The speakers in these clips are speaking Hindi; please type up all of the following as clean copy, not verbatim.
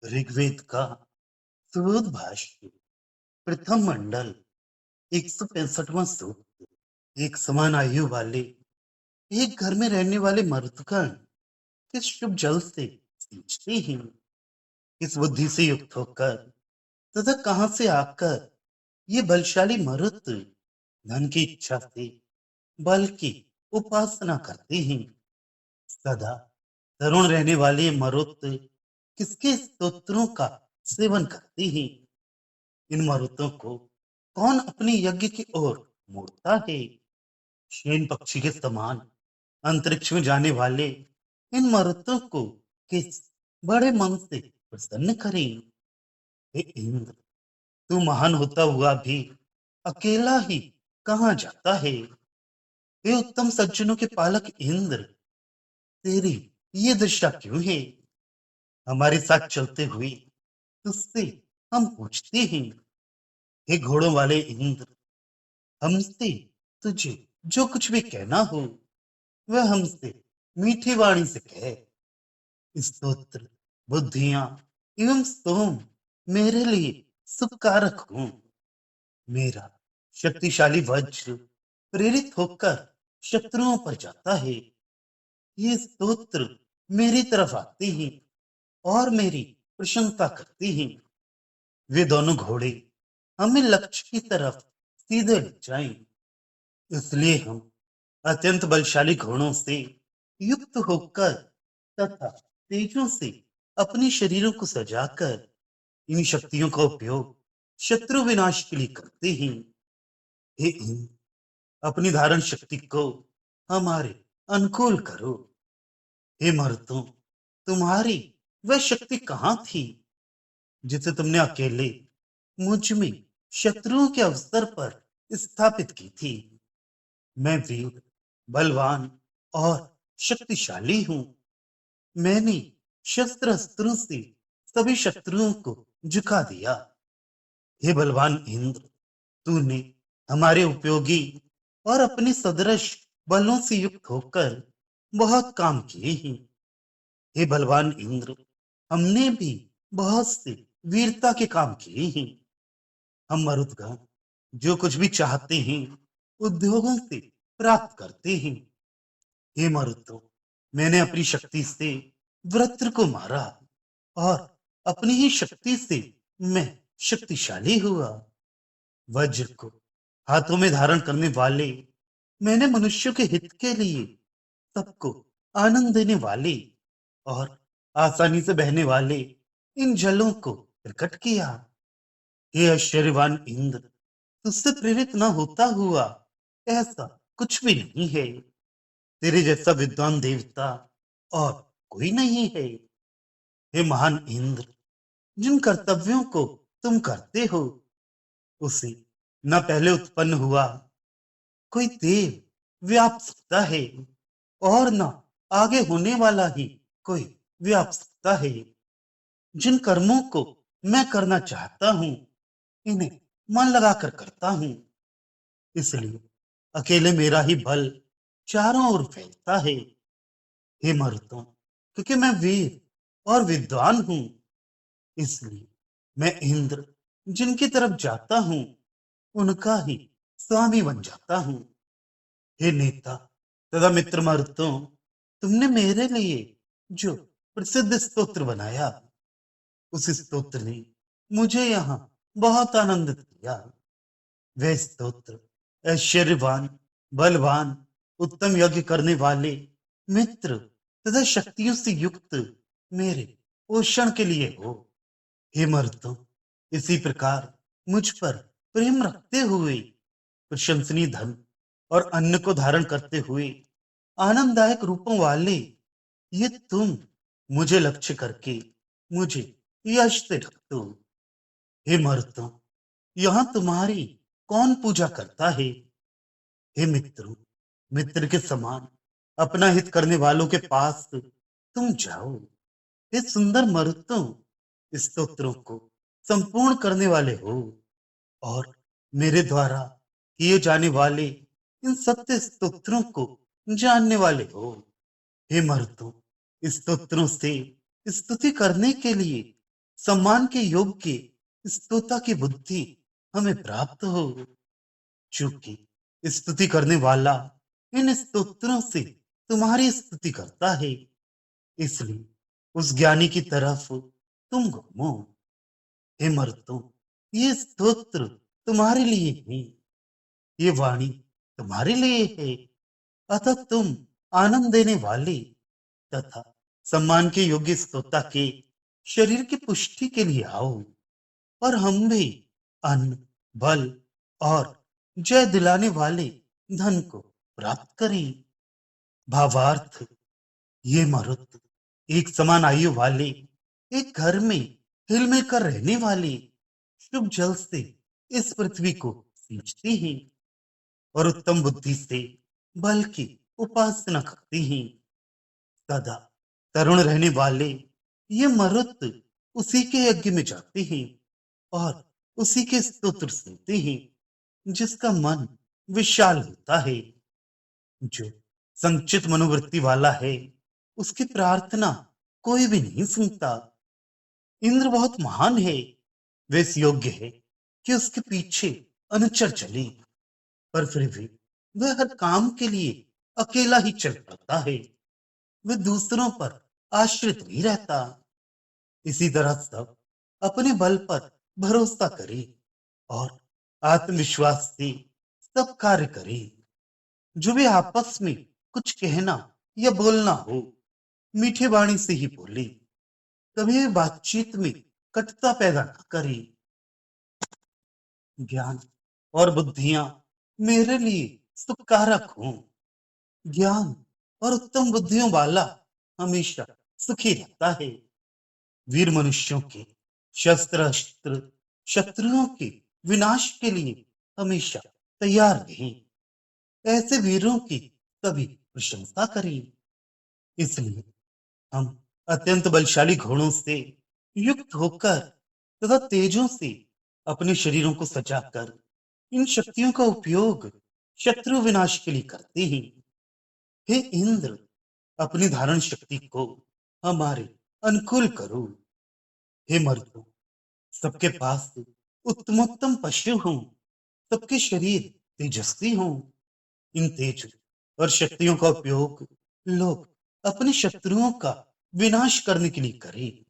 ऋग्वेद का सुबोध भाष्य प्रथम मंडल 165वां सूक्त। एक समान आयु वाले एक घर में रहने वाले मरुदगण किस शुभ जल से सींचते हैं, किस बुद्धि से युक्त होकर तथा कहां से आकर ये बलशाली मरुत धन की इच्छा से बल की उपासना करते हैं। सदा तरुण रहने वाले ये मरुत किसके स्तोत्रों का सेवन करते हैं। इन मरुतों को कौन अपने यज्ञ की ओर मोड़ता है। शेन पक्षी के समान अंतरिक्ष में जाने वाले इन मरुतों को किस बड़े मन से प्रसन्न करें। हे इंद्र, तू महान होता हुआ भी अकेला ही कहाँ जाता है। हे उत्तम सज्जनों के पालक इंद्र, तेरी ये दशा क्यों है। हमारे साथ चलते हुए तुझसे हम पूछते हैं। हे घोड़ों वाले इंद्र, हमसे तुझे जो कुछ भी कहना हो वह हमसे मीठी वाणी से कह। स्तोत्र, बुद्धियां एवं स्तोम मेरे लिए सुखकारक हो। मेरा शक्तिशाली वज्र प्रेरित होकर शत्रुओं पर जाता है। ये स्तोत्र मेरी तरफ आते हैं और मेरी प्रशंसा करते हैं। वे दोनों घोड़े हमें लक्ष्य की तरफ सीधे ले जाएं। इसलिए हम अत्यंत बलशाली घोड़ों से युक्त होकर तथा तेजों से अपने शरीरों को सजाकर इन शक्तियों का उपयोग शत्रु विनाश के लिए करते हैं। हे इंद्र, अपनी धारण शक्ति को हमारे अनुकूल करो। हे मर्दों, तुम्हारी वह शक्ति कहाँ थी जिसे तुमने अकेले मुझ में शत्रुओं के अवसर पर स्थापित की थी। मैं वीर, बलवान और शक्तिशाली हूं। मैंने शस्त्र अस्त्रों से सभी शत्रुओं को झुका दिया। हे बलवान इंद्र, तूने हमारे उपयोगी और अपने सदृश बलों से युक्त होकर बहुत काम किए हैं। हे बलवान इंद्र, हमने भी बहुत से वीरता के काम किए हैं। हम मरुदगण जो कुछ भी चाहते हैं उद्योगों से प्राप्त करते हैं। हे मरुतो, मैंने अपनी शक्ति से वृत्र को मारा और अपनी ही शक्ति से मैं शक्तिशाली हुआ। वज्र को हाथों में धारण करने वाले, मैंने मनुष्यों के हित के लिए सबको आनंद देने वाले और आसानी से बहने वाले इन जलों को प्रकट किया। हे आश्चर्यवान इंद्र, तुझसे प्रेरित न होता हुआ ऐसा कुछ भी नहीं है। तेरे जैसा विद्वान देवता और कोई नहीं है। हे महान इंद्र, जिन कर्तव्यों को तुम करते हो उसे न पहले उत्पन्न हुआ कोई देव व्याप सकता है और न आगे होने वाला ही कोई व्याप सकता है। जिन कर्मों को मैं करना चाहता हूं इन्हें मन लगाकर करता हूं। इसलिए अकेले मेरा ही बल चारों ओर फैलता है। हे मर्दों, क्योंकि मैं वीर और विद्वान हूं, इसलिए मैं इंद्र जिनकी तरफ जाता हूं उनका ही स्वामी बन जाता हूं। हे नेता तथा मित्र मर्दों, तुमने मेरे लिए जो प्रसिद्ध स्तोत्र बनाया उस स्तोत्र ने मुझे यहाँ बहुत आनंदित किया। वह स्तोत्र ऐश्वर्यवान, बलवान, उत्तम यज्ञ करने वाले मित्र तथा शक्तियों से युक्त मेरे पोषण के लिए हो। हे मर्दों, इसी प्रकार मुझ पर प्रेम रखते हुए प्रशंसनीय धन और अन्न को धारण करते हुए आनंददायक रूपों वाले ये तुम मुझे लक्ष्य करके मुझे यश से ढक दो। हे मर्दों, यहाँ तुम्हारी कौन पूजा करता है। हे मित्रों, मित्र के समान अपना हित करने वालों के पास तुम जाओ। हे सुंदर मरुतों, स्तोत्रों को संपूर्ण करने वाले हो और मेरे द्वारा किए जाने वाले इन सत्य स्तोत्रों को जानने वाले हो। हे मरुतों, स्तोत्रों से स्तुति करने के लिए सम्मान के योग्य स्तोता की बुद्धि हमें प्राप्त हो। चूंकि स्तुति करने वाला इन स्तोत्रों से तुम्हारी स्तुति करता है, इसलिए उस ज्ञानी की तरफ तुम घूमो। हे मर्दों, ये स्तोत्र तुम्हारे लिए है, ये वाणी तुम्हारे लिए है। अतः तुम आनंद देने वाले तथा सम्मान के योग्य स्तोता के शरीर की पुष्टि के लिए आओ, और हम भी अन्न, बल और जय दिलाने वाले धन को प्राप्त करें। भावार्थ, ये मरुत एक समान आयु वाले, एक घर में हिल मिलकर रहने वाले शुभ जल से इस पृथ्वी को सींचते हैं और उत्तम बुद्धि से बल की उपासना करते हैं। सदा तरुण रहने वाले ये मरुत उसी के यज्ञ में जाते हैं और उसी के स्तोत्र सुनते हैं, जिसका मन विशाल होता है। जो संचित मनोवृत्ति वाला है, उसकी प्रार्थना कोई भी नहीं सुनता। इंद्र बहुत महान है, वे इस योग्य है कि उसके पीछे अनुचर चले, पर फिर भी वह हर काम के लिए अकेला ही चल पड़ता है। वह दूसरों पर आश्रित नहीं रहता। इसी तरह सब अपने बल पर भरोसा करे और आत्मविश्वास से सब कार्य करे। जो भी आपस में कुछ कहना या बोलना हो, मीठे वाणी से ही बोले, कभी भी बातचीत में कटुता पैदा न करे। ज्ञान और बुद्धियां मेरे लिए सुखकारक हों। ज्ञान और उत्तम बुद्धियों वाला हमेशा सुखी रहता है। वीर मनुष्यों के शस्त्र अस्त्र शत्रुओं के विनाश के लिए हमेशा तैयार रहें। ऐसे वीरों की कभी प्रशंसा करें। इसलिए हम अत्यंत बलशाली घोड़ों से युक्त होकर तथा तेजों से अपने शरीरों को सजाकर इन शक्तियों का उपयोग शत्रु विनाश के लिए करते हैं। हे इंद्र, अपनी धारण शक्ति को हमारे अनुकूल करो। हे मर्दों, सबके पास उत्तमोत्तम पशु हों, सबके शरीर तेजस्वी हों। इन तेज और शक्तियों का उपयोग लोग अपने शत्रुओं का विनाश करने के लिए करें।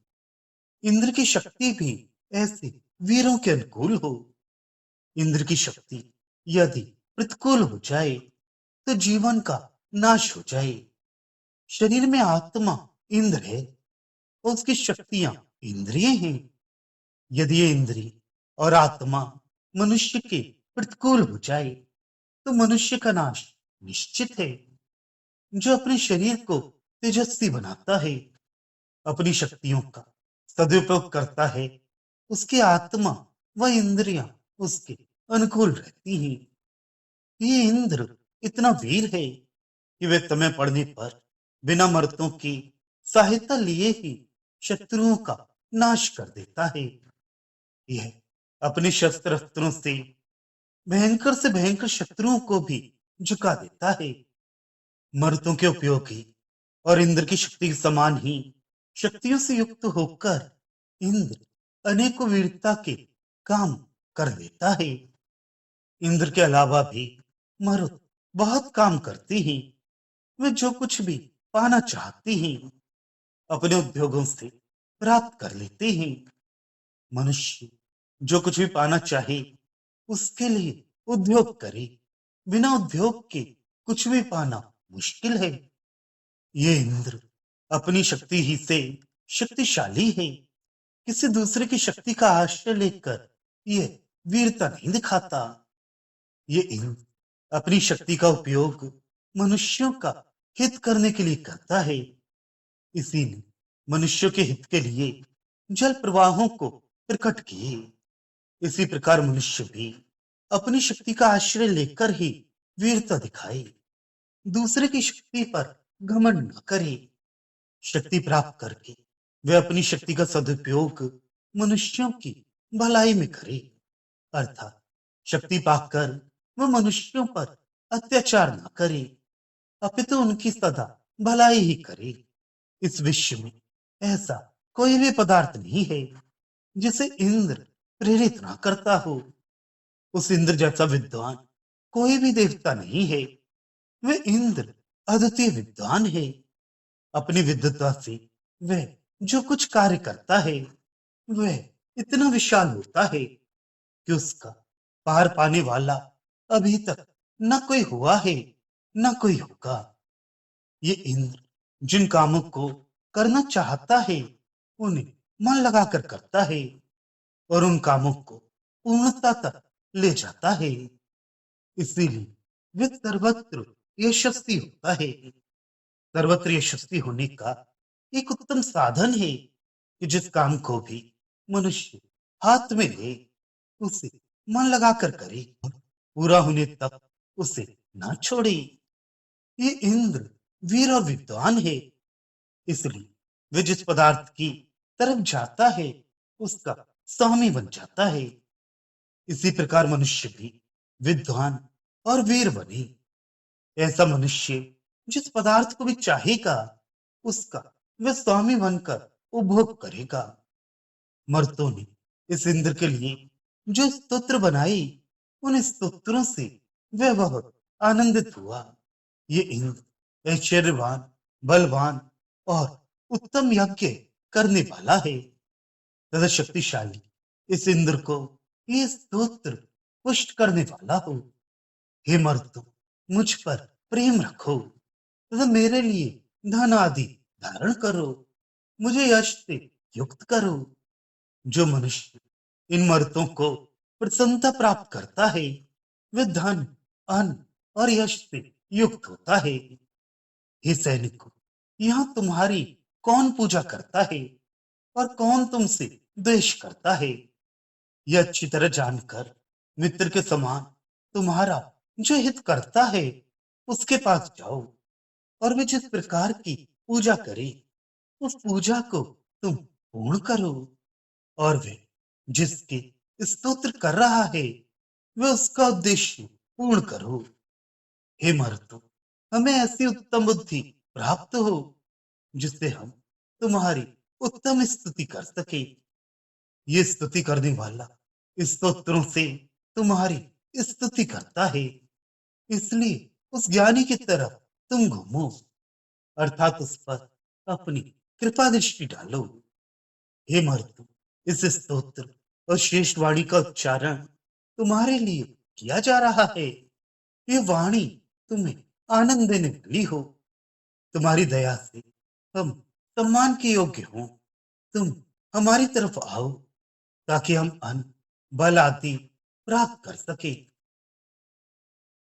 इंद्र की शक्ति भी ऐसे वीरों के अनुकूल हो। इंद्र की शक्ति यदि प्रतिकूल हो जाए तो जीवन का नाश हो जाए। शरीर में आत्मा इंद्र है और उसकी शक्तियां इंद्रिय हैं। यदि ये इंद्रिय और आत्मा मनुष्य के प्रतिकूल हो जाए तो मनुष्य का नाश निश्चित है। जो अपने शरीर को तेजस्वी बनाता है, अपनी शक्तियों का सदुपयोग करता है, उसकी आत्मा व इंद्रियां उसके अनुकूल रहती हैं। ये इंद्र इतना वीर है कि वे तुम्हें पड़ने पर बिना मर्दों की सहायता लिए ही शत्रुओं का नाश कर देता है। यह अपने शस्त्र अस्त्रों से भयंकर से भयंकर शत्रुओं को भी झुका देता है। मर्दों के उपयोगी और इंद्र की शक्ति के समान ही शक्तियों से युक्त होकर इंद्र अनेकों वीरता के काम कर देता है। इंद्र के अलावा भी मरुत बहुत काम करते हैं। वे जो कुछ भी पाना चाहते हैं, अपने उद्योगों से प्राप्त कर लेते हैं। मनुष्य जो कुछ भी पाना चाहे, उसके लिए उद्योग करे। बिना उद्योग के कुछ भी पाना मुश्किल है। ये इंद्र अपनी शक्ति ही से शक्तिशाली है। किसी दूसरे की शक्ति का आश्रय लेकर ये वीरता नहीं दिखाता। ये इंद्र अपनी शक्ति का उपयोग मनुष्यों का हित करने के लिए करता है। इसीने मनुष्यों के हित के लिए जल प्रवाहों को प्रकट किए। इसी प्रकार मनुष्य भी अपनी शक्ति का आश्रय लेकर ही वीरता दिखाए। दूसरे की शक्ति पर घमंड न करे। शक्ति प्राप्त करके वे अपनी शक्ति का सदुपयोग मनुष्यों की भलाई में करे। अर्थात शक्ति पाकर वह मनुष्यों पर अत्याचार न करे, अपितु उनकी सदा भलाई ही करे। इस विश्व में ऐसा कोई भी पदार्थ नहीं है जिसे इंद्र प्रेरित ना करता हो। उस इंद्र जैसा विद्वान कोई भी देवता नहीं है। वे इंद्र अद्वितीय विद्वान है। अपनी विद्वता से वह जो कुछ कार्य करता है, वह इतना विशाल होता है कि उसका पार पाने वाला अभी तक न कोई हुआ है, न कोई होगा। ये इंद्र जिन कामों को करना चाहता है, उन्हें मन लगाकर करता है और उन कामों को पूर्णता तक ले जाता है। इसीलिए वे सर्वत्र यशस्वी होता है। सर्वत्र यशस्वी होने का एक उत्तम साधन है कि जिस काम को भी मनुष्य हाथ में ले, उसे मन लगाकर करे, पूरा होने तक उसे ना छोड़े। ये इंद्र वीर और विद्वान है। इसलिए वे जिस पदार्थ की तरफ जाता है, उसका स्वामी बन जाता है। इसी प्रकार मनुष्य भी विद्वान और वीर बने। ऐसा मनुष्य जिस पदार्थ को भी चाहेगा, उसका वह स्वामी बनकर उपभोग करेगा। मर्दों ने इस इंद्र के लिए जो स्तोत्र बनाई, उन स्तोत्रों से वह बहुत आनंदित हुआ। ये इंद्र ऐश्वर्यवान, बलवान और उत्तम यज्ञ करने वाला है, तथा शक्तिशाली। इस इंद्र को ये स्तोत्र पुष्ट करने वाला हो। हे मर्दों, मुझ पर प्रेम रखो तथा मेरे लिए धन आदि धारण करो। मुझे यश से युक्त करो। जो मनुष्य इन मर्दों को प्रसन्नता प्राप्त करता है, वह धन, अन्न और यश से युक्त होता है। हे सैनिकों, यहाँ तुम्हारी कौन पूजा करता है और कौन तुमसे द्वेष करता है, यह अच्छी तरह जानकर मित्र के समान तुम्हारा जो हित करता है, उसके पास जाओ और वे जिस प्रकार की पूजा करे, उस पूजा को तुम पूर्ण करो। और वे जिसके स्तोत्र कर रहा है, वे उसका उद्देश्य पूर्ण करो। हे मर्दों, हमें ऐसी उत्तम बुद्धि प्राप्त हो जिससे हम तुम्हारी उत्तम स्तुति कर सके। ये स्तुति करने वाला स्तोत्रों से तुम्हारी स्तुति करता है। इसलिए उस ज्ञानी की तरफ तुम घूमो, अर्थात उस पर अपनी कृपा दृष्टि डालो। हे मर्दों, इस स्तोत्र और श्रेष्ठ वाणी का उच्चारण तुम्हारे लिए किया जा रहा है। ये वाणी तुम्हें आनंद देने वाली हो। तुम्हारी दया से हम सम्मान के योग्य हों। तुम हमारी तरफ आओ ताकि हम अन्न, बल आदि प्राप्त कर सके।